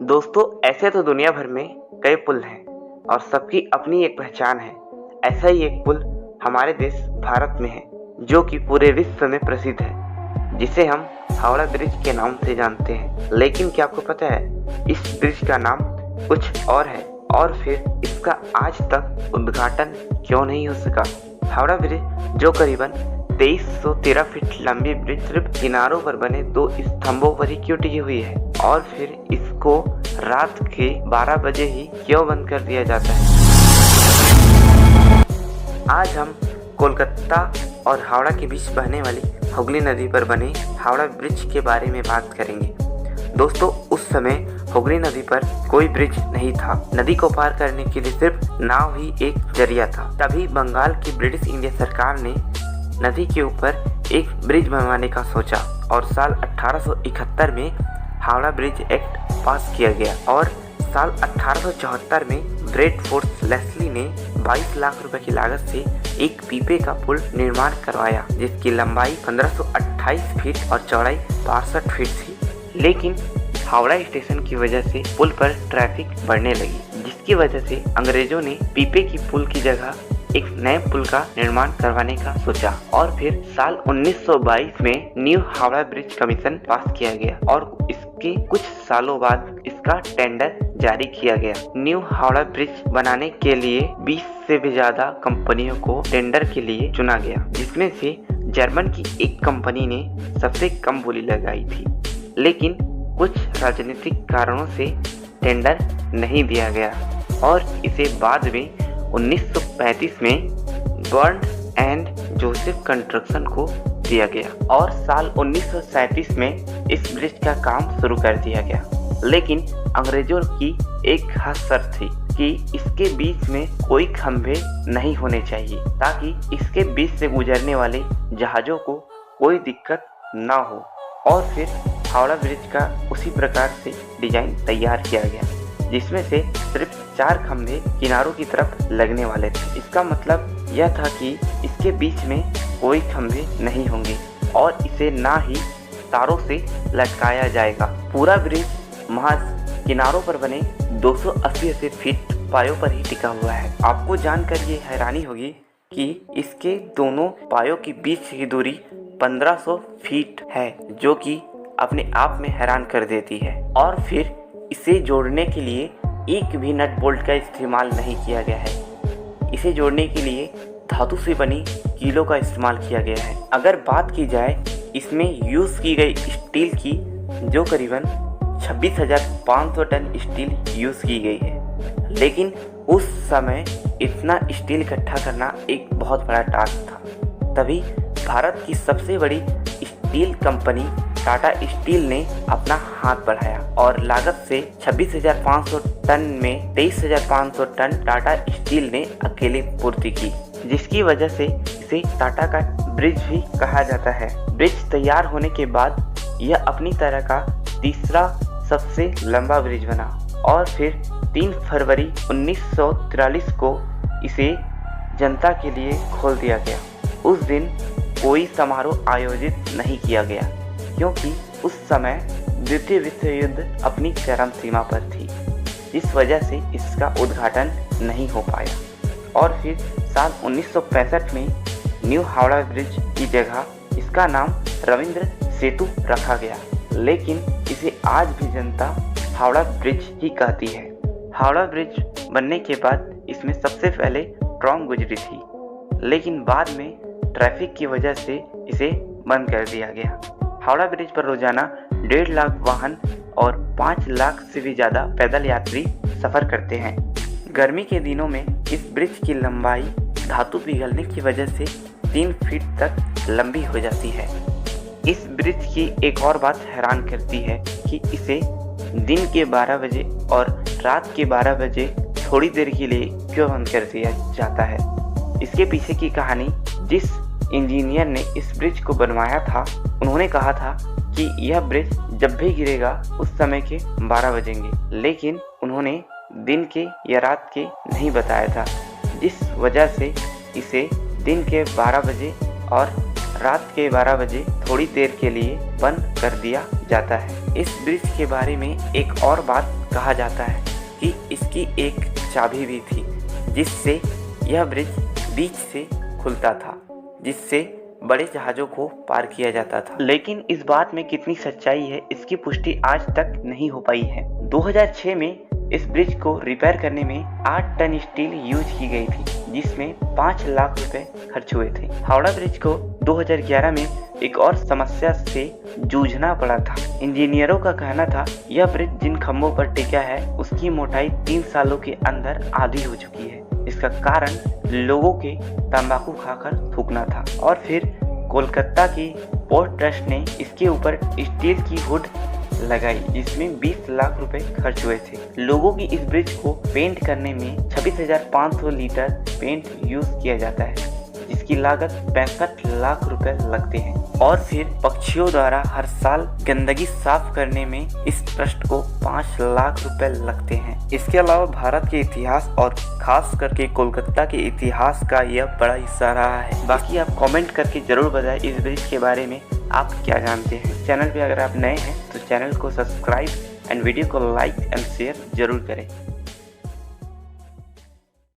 दोस्तों, ऐसे तो दुनिया भर में कई पुल हैं और सबकी अपनी एक पहचान है। ऐसा ही एक पुल हमारे देश भारत में है जो कि पूरे विश्व में प्रसिद्ध है, जिसे हम हावड़ा ब्रिज के नाम से जानते हैं। लेकिन क्या आपको पता है इस ब्रिज का नाम कुछ और है और फिर इसका आज तक उद्घाटन क्यों नहीं हो सका? हावड़ा ब्रिज जो करीबन 2313 फीट लंबी ब्रिज सिर्फ किनारों पर बने 2 स्तंभों पर ही क्यों टिकी हुई है और फिर इसको रात के 12 बजे ही क्यों बंद कर दिया जाता है? आज हम कोलकाता और हावड़ा के बीच बहने वाली हुगली नदी पर बने हावड़ा ब्रिज के बारे में बात करेंगे। दोस्तों, उस समय हुगली नदी पर कोई ब्रिज नहीं था। नदी को पार करने के लिए सिर्फ नाव ही एक जरिया था। तभी बंगाल की ब्रिटिश इंडिया सरकार ने नदी के ऊपर एक ब्रिज बनवाने का सोचा और साल 1871 में हावड़ा ब्रिज एक्ट पास किया गया और साल 1874 में ब्रैडफोर्ड लेस्ली ने 22 लाख रुपए की लागत से एक पीपे का पुल निर्माण करवाया, जिसकी लंबाई 1528 फीट और चौड़ाई 62 फीट थी। लेकिन हावड़ा स्टेशन की वजह से पुल पर ट्रैफिक बढ़ने लगी, जिसकी वजह से अंग्रेजों ने पीपे की पुल की जगह एक नए पुल का निर्माण करवाने का सोचा और फिर साल 1922 में न्यू हावड़ा ब्रिज कमीशन पास किया गया और इसके कुछ सालों बाद इसका टेंडर जारी किया गया। न्यू हावड़ा ब्रिज बनाने के लिए 20 से भी ज्यादा कंपनियों को टेंडर के लिए चुना गया, जिसमें से जर्मन की एक कंपनी ने सबसे कम बोली लगाई थी। लेकिन कुछ राजनीतिक कारणों से टेंडर नहीं दिया गया और इसे बाद में 1935 में बर्न एंड जोसेफ कंस्ट्रक्शन को दिया गया और साल 1937 में इस ब्रिज का काम शुरू कर दिया गया। लेकिन अंग्रेजों की एक खास शर्त थी कि इसके बीच में कोई खंभे नहीं होने चाहिए ताकि इसके बीच से गुजरने वाले जहाजों को कोई दिक्कत ना हो। और फिर हावड़ा ब्रिज का उसी प्रकार से डिजाइन तैयार किया गया, जिसमें से सिर्फ 4 खंभे किनारों की तरफ लगने वाले थे। इसका मतलब यह था कि इसके बीच में कोई खंभे नहीं होंगे और इसे ना ही तारों से लटकाया जाएगा। पूरा ब्रिज महज किनारों पर बने 280 फीट पायों पर ही टिका हुआ है। आपको जानकर ये हैरानी होगी कि इसके दोनों पायों के बीच की दूरी 1500 फीट है, जो कि अपने आप में हैरान कर देती है। और फिर इसे जोड़ने के लिए एक भी नट बोल्ट का इस्तेमाल नहीं किया गया है। इसे जोड़ने के लिए धातु से बनी कीलों का इस्तेमाल किया गया है। अगर बात की जाए इसमें यूज़ की गई स्टील की, जो करीबन 26,500 टन स्टील यूज़ की गई है। लेकिन उस समय इतना स्टील इकट्ठा करना एक बहुत बड़ा टास्क था। तभी भारत की सबसे बड़ी स्टील कंपनी टाटा स्टील ने अपना हाथ बढ़ाया और लागत से 26,500 टन में 23,500 टन टाटा स्टील ने अकेले पूर्ति की, जिसकी वजह से इसे टाटा का ब्रिज भी कहा जाता है। ब्रिज तैयार होने के बाद यह अपनी तरह का तीसरा सबसे लंबा ब्रिज बना और फिर 3 फरवरी 1943 को इसे जनता के लिए खोल दिया गया। उस दिन कोई समारोह आयोजित नहीं किया गया क्योंकि उस समय द्वितीय विश्व युद्ध अपनी चरम सीमा पर थी, जिस वजह से इसका उद्घाटन नहीं हो पाया। और फिर साल 1965 में न्यू हावड़ा ब्रिज की जगह इसका नाम रविंद्र सेतु रखा गया, लेकिन इसे आज भी जनता हावड़ा ब्रिज ही कहती है। हावड़ा ब्रिज बनने के बाद इसमें सबसे पहले ट्राम गुजरी थी, लेकिन बाद में ट्रैफिक की वजह से इसे बंद कर दिया गया। हावड़ा ब्रिज पर रोजाना 1.5 लाख वाहन और 5 लाख से भी ज़्यादा पैदल यात्री सफ़र करते हैं। गर्मी के दिनों में इस ब्रिज की लंबाई धातु पिघलने की वजह से 3 फीट तक लंबी हो जाती है। इस ब्रिज की एक और बात हैरान करती है कि इसे दिन के 12 बजे और रात के 12 बजे थोड़ी देर के लिए क्यों बंद कर दिया जाता है। इसके पीछे की कहानी, जिस इंजीनियर ने इस ब्रिज को बनवाया था, उन्होंने कहा था कि यह ब्रिज जब भी गिरेगा उस समय के 12 बजेंगे, लेकिन उन्होंने दिन के या रात के नहीं बताया था, जिस वजह से इसे दिन के 12 बजे और रात के 12 बजे थोड़ी देर के लिए बंद कर दिया जाता है। इस ब्रिज के बारे में एक और बात कहा जाता है कि इसकी एक चाबी भी थी, जिससे यह ब्रिज बीच से खुलता था, जिससे बड़े जहाज़ों को पार किया जाता था। लेकिन इस बात में कितनी सच्चाई है, इसकी पुष्टि आज तक नहीं हो पाई है। 2006 में इस ब्रिज को रिपेयर करने में 8 टन स्टील यूज की गई थी, जिसमें 5 लाख रुपए खर्च हुए थे। हावड़ा ब्रिज को 2011 में एक और समस्या से जूझना पड़ा था। इंजीनियरों का कहना था यह ब्रिज जिन खंभों पर टिका है उसकी मोटाई 3 सालों के अंदर आधी हो चुकी है। इसका कारण लोगों के तंबाकू खाकर थूकना था। और फिर कोलकाता की पोर्ट ट्रस्ट ने इसके ऊपर स्टील की हुड लगाई, जिसमें 20 लाख रुपए खर्च हुए थे। लोगों की इस ब्रिज को पेंट करने में 26,500 लीटर पेंट यूज किया जाता है, जिसकी लागत 65 लाख रुपए लगते हैं। और फिर पक्षियों द्वारा हर साल गंदगी साफ करने में इस ट्रस्ट को 5 लाख रुपए लगते हैं। इसके अलावा भारत के इतिहास और खास करके कोलकाता के इतिहास का यह बड़ा हिस्सा रहा है। बाकी आप कमेंट करके जरूर बताएं इस ब्रिज के बारे में आप क्या जानते हैं। चैनल पे अगर आप नए हैं तो चैनल को सब्सक्राइब एंड वीडियो को लाइक एंड शेयर जरूर करें।